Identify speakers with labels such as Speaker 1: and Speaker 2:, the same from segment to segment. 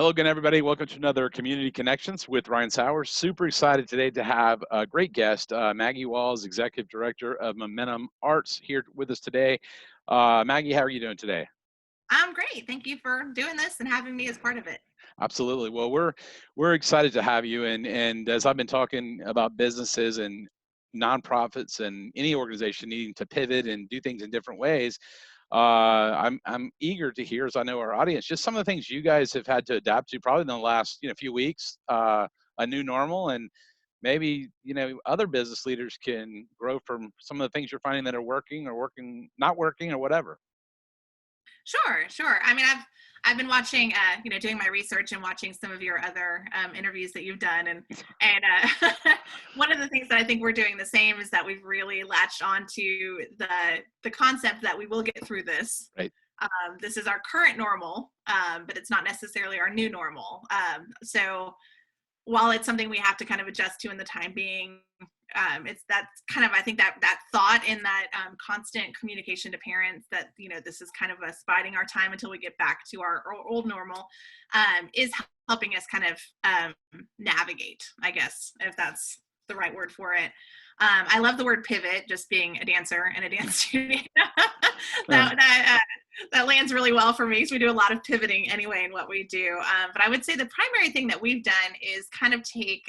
Speaker 1: Hello again, everybody. Welcome to another Community Connections with Ryan Sauers. Super excited today to have a great guest, Maggie Walls, Executive Director of Momentum Arts, here with us today. Maggie, how are you doing today?
Speaker 2: I'm great. Thank you for doing this and having me as part of it.
Speaker 1: Absolutely. Well, we're excited to have you, and as I've been talking about businesses and nonprofits and any organization needing to pivot and do things in different ways, I'm eager to hear, as I know our audience, just some of the things you guys have had to adapt to, probably in the last few weeks, a new normal, and maybe other business leaders can grow from some of the things you're finding that are working or working not working or whatever.
Speaker 2: Sure, sure. I mean, I've been watching, doing my research and watching some of your other interviews that you've done, and one of the things that I think we're doing the same is that we've really latched onto the concept that we will get through this.
Speaker 1: Right.
Speaker 2: This is our current normal, but it's not necessarily our new normal. So while it's something we have to kind of adjust to in the time being, it's that's kind of, I think, that thought in that constant communication to parents that this is kind of us biding our time until we get back to our old normal, is helping us kind of navigate, I guess, if that's the right word for it. I love the word pivot, just being a dancer and a dance studio.
Speaker 1: Uh,
Speaker 2: That lands really well for me because we do a lot of pivoting anyway in what we do. But I would say the primary thing that we've done is kind of take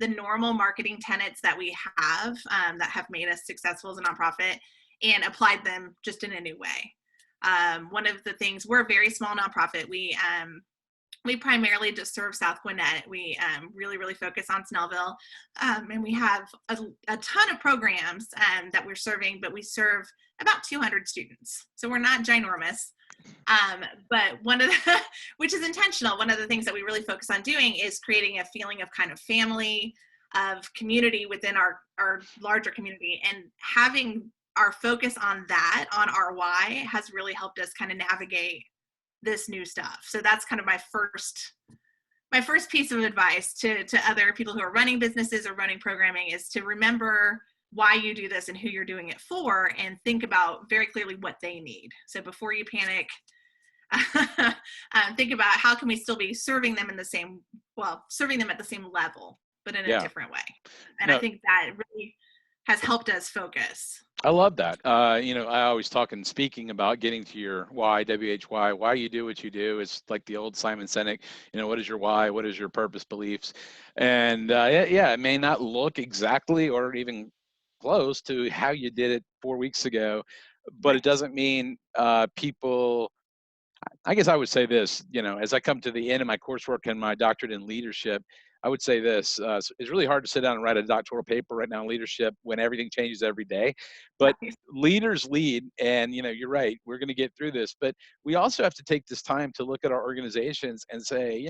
Speaker 2: the normal marketing tenets that we have, that have made us successful as a nonprofit, and applied them just in a new way. One of the things, we're a very small nonprofit. We primarily just serve South Gwinnett. We really focus on Snellville, and we have a ton of programs that we're serving, but we serve about 200 students. So we're not ginormous. But one of the, which is intentional, one of the things that we really focus on doing is creating a feeling of kind of family, of community within our larger community, and having our focus on that, on our why, has really helped us kind of navigate this new stuff. So that's kind of my first piece of advice to other people who are running businesses or running programming, is to remember why you do this and who you're doing it for, and think about very clearly what they need. So before you panic, think about how can we still be serving them serving them at the same level, but in a
Speaker 1: yeah.
Speaker 2: different way. And I
Speaker 1: No,
Speaker 2: think that really has helped us focus.
Speaker 1: I love that. I always talk in speaking about getting to your why, WHY, why you do what you do. It's like the old Simon Sinek, what is your why? What is your purpose, beliefs? And yeah, it may not look exactly or even close to how you did it 4 weeks ago, but it
Speaker 2: Right.
Speaker 1: doesn't mean people. I guess I would say this, as I come to the end of my coursework and my doctorate in leadership, I would say this, it's really hard to sit down and write a doctoral paper right now in leadership when everything changes every day, but
Speaker 2: Right.
Speaker 1: leaders lead, and you're right, we're going to get through this, but we also have to take this time to look at our organizations and say,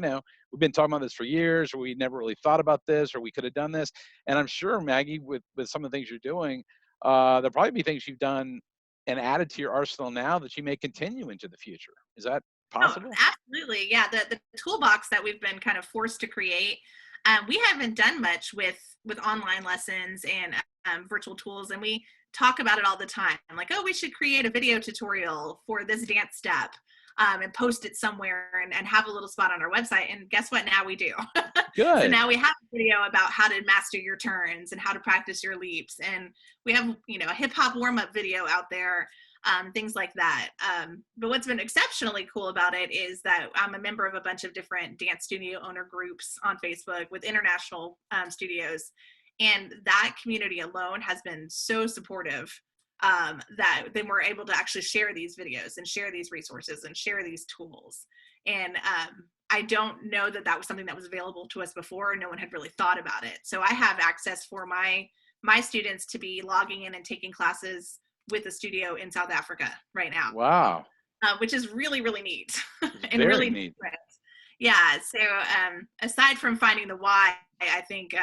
Speaker 1: we've been talking about this for years, or we never really thought about this, or we could have done this. And I'm sure, Maggie, with some of the things you're doing, there'll probably be things you've done and added to your arsenal now that you may continue into the future. Is that
Speaker 2: Oh,
Speaker 1: possible?
Speaker 2: absolutely. Yeah, the toolbox that we've been kind of forced to create. We haven't done much with online lessons and virtual tools, and we talk about it all the time. Like, oh, we should create a video tutorial for this dance step, and post it somewhere, and have a little spot on our website. And guess what? Now we do. So
Speaker 1: Good.
Speaker 2: now we have a video about how to master your turns and how to practice your leaps, and we have a hip hop warm up video out there, things like that. But what's been exceptionally cool about it is that I'm a member of a bunch of different dance studio owner groups on Facebook with international studios. And that community alone has been so supportive, that then we're able to actually share these videos and share these resources and share these tools. And I don't know that that was something that was available to us before. No one had really thought about it. So I have access for my students to be logging in and taking classes with a studio in South Africa right now,
Speaker 1: Wow.
Speaker 2: which is really neat and
Speaker 1: Very
Speaker 2: really
Speaker 1: neat.
Speaker 2: different. Yeah. So aside from finding the why, I think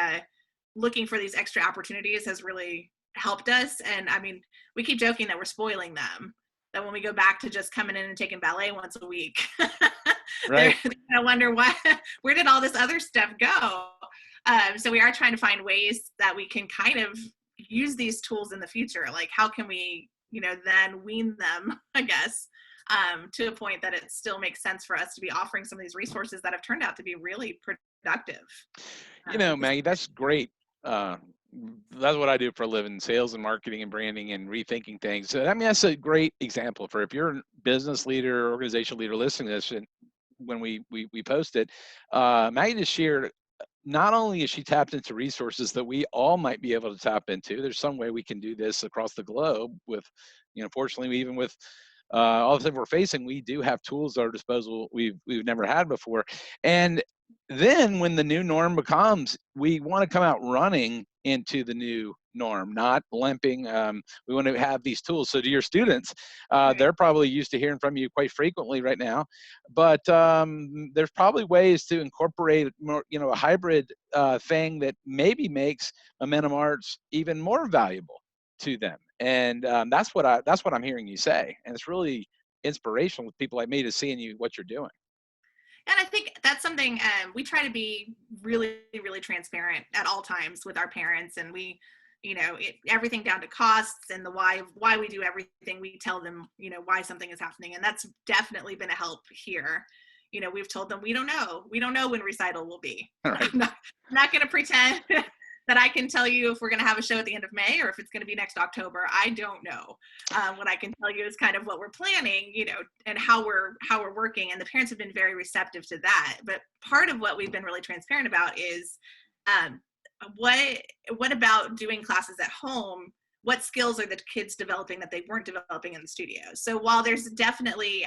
Speaker 2: looking for these extra opportunities has really helped us. And I mean, we keep joking that we're spoiling them. That when we go back to just coming in and taking ballet once a week, they're
Speaker 1: Right.
Speaker 2: gonna wonder where did all this other stuff go? So we are trying to find ways that we can kind of use these tools in the future. Like, how can we, then wean them, I guess, to a point that it still makes sense for us to be offering some of these resources that have turned out to be really productive.
Speaker 1: Maggie, that's great. Uh, that's what I do for a living, sales and marketing and branding and rethinking things. So, I mean, that's a great example for if you're a business leader, organizational leader listening to this, and when we post it, Maggie just shared, not only is she tapped into resources that we all might be able to tap into, there's some way we can do this across the globe with, fortunately, even with all the things we're facing, we do have tools at our disposal we've never had before. And then when the new norm becomes, we want to come out running into the new norm, not limping. We want to have these tools. So to your students,
Speaker 2: Right.
Speaker 1: they're probably used to hearing from you quite frequently right now, but there's probably ways to incorporate more, a hybrid thing that maybe makes Momentum Arts even more valuable to them. And that's what I'm hearing you say. And it's really inspirational with people like me to seeing what you're doing.
Speaker 2: And I think that's something we try to be really, really transparent at all times with our parents, and we, everything down to costs and the why we do everything. We tell them, why something is happening, and that's definitely been a help here. We've told them we don't know when recital will be.
Speaker 1: Right.
Speaker 2: I'm not going to pretend that I can tell you if we're going to have a show at the end of May or if it's going to be next October. I don't know. What I can tell you is kind of what we're planning, and how we're working. And the parents have been very receptive to that. But part of what we've been really transparent about is what about doing classes at home? What skills are the kids developing that they weren't developing in the studio? So while there's definitely,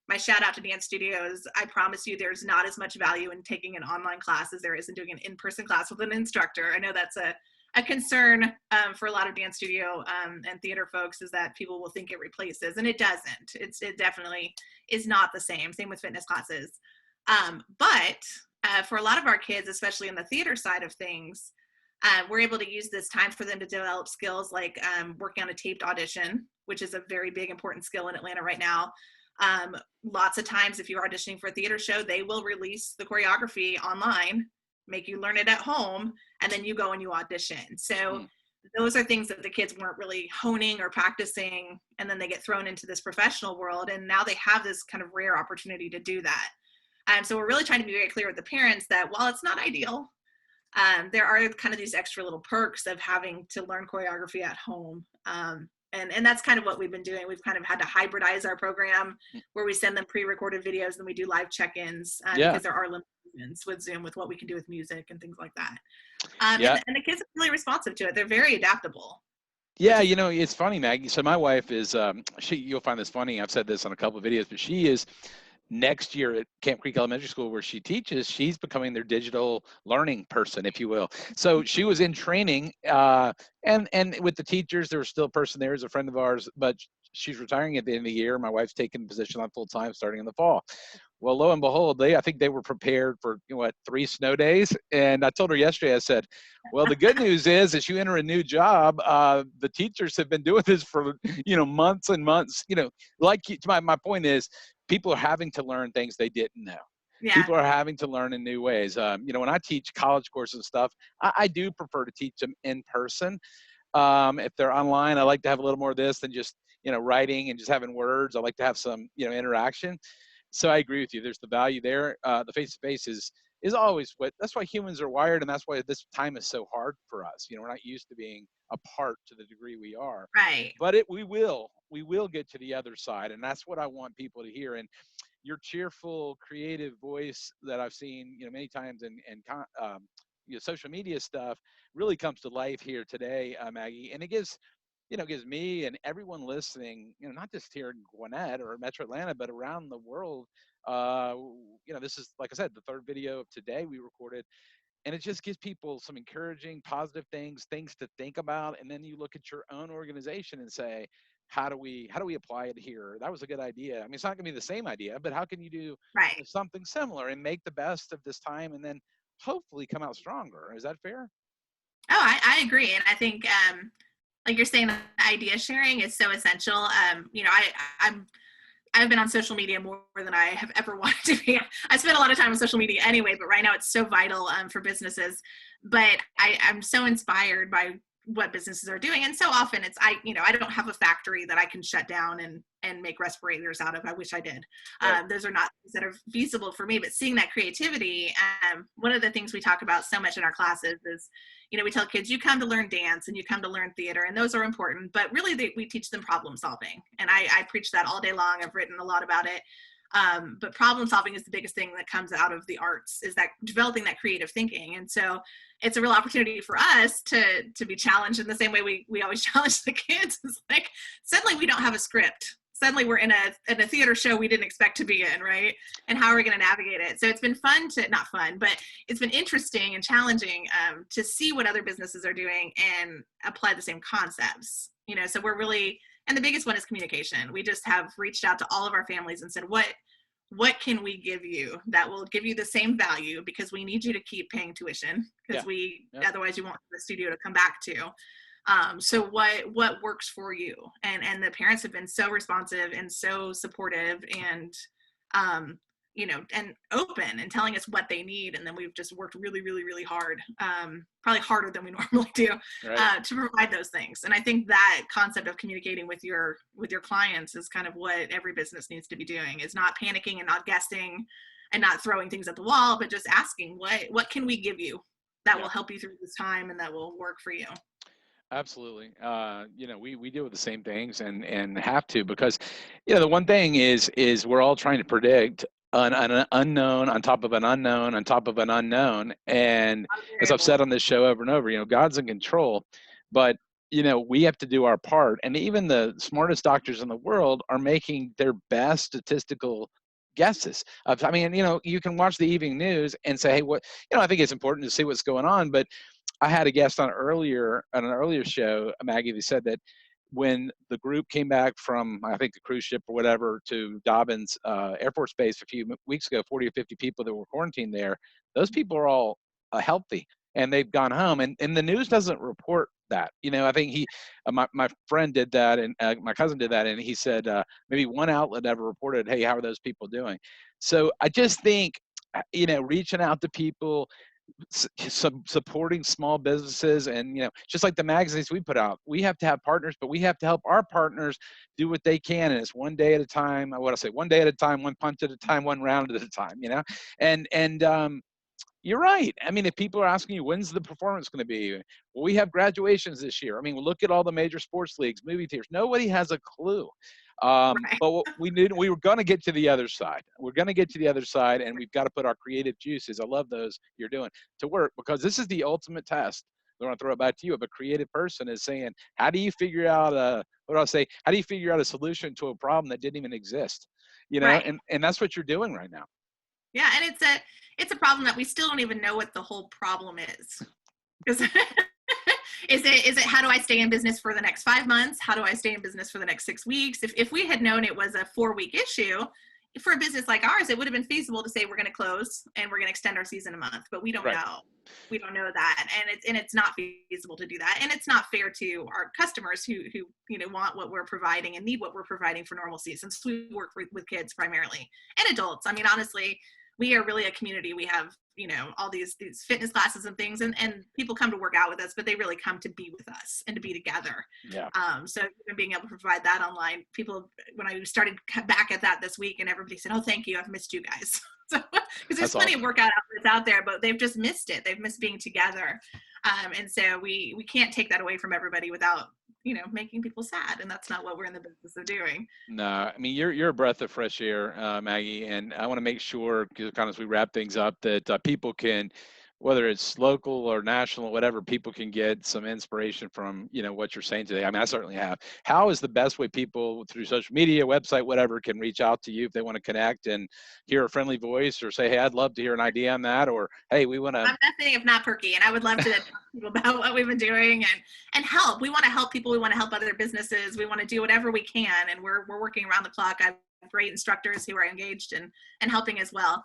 Speaker 2: my shout out to dance studios, I promise you there's not as much value in taking an online class as there is in doing an in-person class with an instructor. I know that's a concern for a lot of dance studio and theater folks, is that people will think it replaces, and it doesn't. It definitely is not the same. Same with fitness classes. But for a lot of our kids, especially in the theater side of things, we're able to use this time for them to develop skills like working on a taped audition, which is a very big, important skill in Atlanta right now. Lots of times if you're auditioning for a theater show, they will release the choreography online, make you learn it at home, and then you go and you audition. So those are things that the kids weren't really honing or practicing, and then they get thrown into this professional world, and now they have this kind of rare opportunity to do that. So we're really trying to be very clear with the parents that while it's not ideal, there are kind of these extra little perks of having to learn choreography at home. And that's kind of what we've been doing. We've kind of had to hybridize our program where we send them pre-recorded videos and we do live check-ins because there are limitations with Zoom with what we can do with music and things like that. And the kids are really responsive to it. They're very adaptable.
Speaker 1: Yeah, it's funny, Maggie. So my wife is, you'll find this funny. I've said this on a couple of videos, but she is next year at Camp Creek Elementary School where she teaches, she's becoming their digital learning person, if you will. So she was in training and with the teachers, there was still a person there as a friend of ours, but she's retiring at the end of the year. My wife's taking the position on full time starting in the fall. Well, lo and behold, I think they were prepared for 3 snow days. And I told her yesterday, I said, well, the good news is as you enter a new job, the teachers have been doing this for, months and months, my point is, people are having to learn things they didn't know. Yeah. People are having to learn in new ways. When I teach college courses and stuff, I do prefer to teach them in person. If they're online, I like to have a little more of this than just, writing and just having words. I like to have some, interaction. So I agree with you. There's the value there. The face-to-face is always that's why humans are wired. And that's why this time is so hard for us. We're not used to being apart to the degree we are.
Speaker 2: Right.
Speaker 1: But we will get to the other side. And that's what I want people to hear. And your cheerful, creative voice that I've seen, many times in social media stuff really comes to life here today, Maggie. And it gives me and everyone listening, not just here in Gwinnett or Metro Atlanta, but around the world. This is, like I said, the third video of today we recorded. And it just gives people some encouraging, positive things to think about. And then you look at your own organization and say, how do we apply it here? That was a good idea. I mean, it's not gonna be the same idea, but how can you do something similar and make the best of this time and then hopefully come out stronger? Is that fair?
Speaker 2: Oh, I agree. And I think, like you're saying, idea sharing is so essential. I've been on social media more than I have ever wanted to be. I spend a lot of time on social media anyway, but right now it's so vital for businesses. But I'm so inspired by what businesses are doing. And so often I don't have a factory that I can shut down and make respirators out of. I wish I did.
Speaker 1: Right.
Speaker 2: Those are not things that are feasible for me, but seeing that creativity, one of the things we talk about so much in our classes is, we tell kids, you come to learn dance and you come to learn theater, and those are important, but really we teach them problem solving. And I preach that all day long. I've written a lot about it. But problem solving is the biggest thing that comes out of the arts, is that developing that creative thinking. And so it's a real opportunity for us to be challenged in the same way we always challenge the kids. It's like, suddenly we don't have a script. Suddenly we're in a theater show we didn't expect to be in, right? And how are we going to navigate it? So it's been not fun, but it's been interesting and challenging to see what other businesses are doing and apply the same concepts. So we're really, and the biggest one is communication. We just have reached out to all of our families and said, what can we give you that will give you the same value, because we need you to keep paying tuition, because otherwise you won't have a studio to come back to. So what works for you? And the parents have been so responsive and so supportive and, and open and telling us what they need. And then we've just worked really, really, really hard, probably harder than we normally do,
Speaker 1: Right.
Speaker 2: to provide those things. And I think that concept of communicating with your clients is kind of what every business needs to be doing, is not panicking and not guessing and not throwing things at the wall, but just asking, what can we give you that will help you through this time and that will work for you?
Speaker 1: Absolutely. We deal with the same things and have to, because, the one thing is we're all trying to predict an unknown on top of an unknown on top of an unknown. And as I've said on this show over and over, God's in control, but, we have to do our part. And even the smartest doctors in the world are making their best statistical guesses. You can watch the evening news and say, hey, I think it's important to see what's going on, but I had a guest on an earlier show, Maggie, that said that when the group came back from, I think, the cruise ship or whatever to Dobbins Air Force Base a few weeks ago, 40 or 50 people that were quarantined there, those people are all healthy and they've gone home. And the news doesn't report that. I think my friend did that, and my cousin did that, and he said maybe one outlet ever reported, hey, how are those people doing? So I just think, reaching out to people, supporting small businesses, and just like the magazines we put out, we have to have partners, but we have to help our partners do what they can, and it's one day at a time. One day at a time, one punch at a time, one round at a time, and you're right. If people are asking you, when's the performance going to be? Well, we have graduations this year. Look at all the major sports leagues, movie theaters. Nobody has a clue. But what we were going to get to the other side. We're going to get to the other side, and we've got to put our creative juices, I love those you're doing, to work, because this is the ultimate test. I want to throw it back to you. Of a creative person is saying, how do you figure out how do you figure out a solution to a problem that didn't even exist? And that's what you're doing right now.
Speaker 2: Yeah, and it's a problem that we still don't even know what the whole problem is. Because is it how do I stay in business for the next 5 months? How do I stay in business for the next 6 weeks? If we had known it was a 4-week issue, for a business like ours, it would have been feasible to say we're going to close and we're going to extend our season a month, but we don't know. We don't know that, and it's not feasible to do that, and it's not fair to our customers who want what we're providing and need what we're providing for normal seasons. We work with kids primarily and adults. Honestly, we are really a community. We have, all these fitness classes and things, and people come to work out with us, but they really come to be with us and to be together.
Speaker 1: Yeah.
Speaker 2: So even being able to provide that online, people, when I started back at that this week, and everybody said, oh, thank you, I've missed you guys. So, because there's plenty of workout outlets out there, but they've just missed it. They've missed being together. And so we can't take that away from everybody without, making people sad. And that's not what we're in the business of doing.
Speaker 1: No, you're a breath of fresh air, Maggie. And I want to make sure, because kind of as we wrap things up, that people can, whether it's local or national, whatever, people can get some inspiration from, what you're saying today. I certainly have. How is the best way people, through social media, website, whatever, can reach out to you if they want to connect and hear a friendly voice, or say, hey, I'd love to hear an idea on that, or, hey, we want to.
Speaker 2: I'm nothing if not perky, and I would love to talk to people about what we've been doing and help. We want to help people. We want to help other businesses. We want to do whatever we can, and we're working around the clock. I've great instructors who are engaged and helping as well.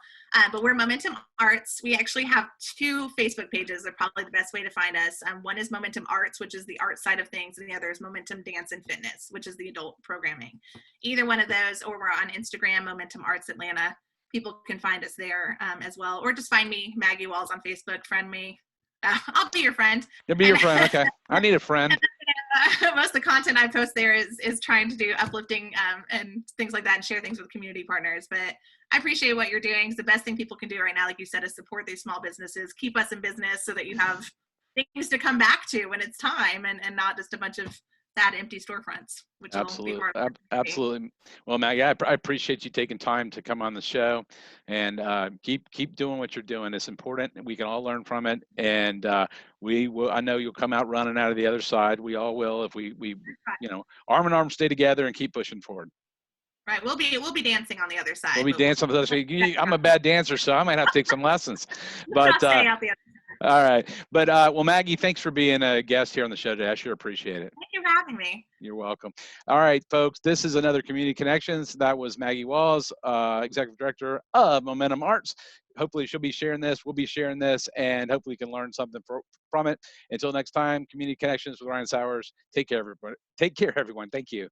Speaker 2: But we're Momentum Arts. We actually have 2 Facebook pages. They're probably the best way to find us. One is Momentum Arts, which is the art side of things, and the other is Momentum Dance and Fitness, which is the adult programming. Either one of those, or we're on Instagram, Momentum Arts Atlanta. People can find us there as well, or just find me, Maggie Walls, on Facebook. Friend me. I'll be your friend.
Speaker 1: You'll be your friend. Okay. I need a friend.
Speaker 2: Most of the content I post there is trying to do uplifting and things like that and share things with community partners. But I appreciate what you're doing. It's the best thing people can do right now, like you said, is support these small businesses, keep us in business so that you have things to come back to when it's time, and not just a bunch of sad empty storefronts, which will be hard.
Speaker 1: Absolutely. Well, Maggie, I appreciate you taking time to come on the show, and keep doing what you're doing. It's important. We can all learn from it, and we will. I know you'll come out running out of the other side. We all will if we arm in arm stay together and keep pushing forward.
Speaker 2: Right. We'll be dancing on the other side.
Speaker 1: We'll be dancing on the other side. I'm a bad dancer, so I might have to take some lessons. But
Speaker 2: stay out the other side.
Speaker 1: All right. But well, Maggie, thanks for being a guest here on the show today. I sure appreciate it.
Speaker 2: Thank you for having me.
Speaker 1: You're welcome. All right, folks, this is another Community Connections. That was Maggie Walls, Executive Director of Momentum Arts. Hopefully she'll be sharing this. We'll be sharing this, and hopefully you can learn something from it. Until next time, Community Connections with Ryan Sauers. Take care, everybody. Take care, everyone. Thank you.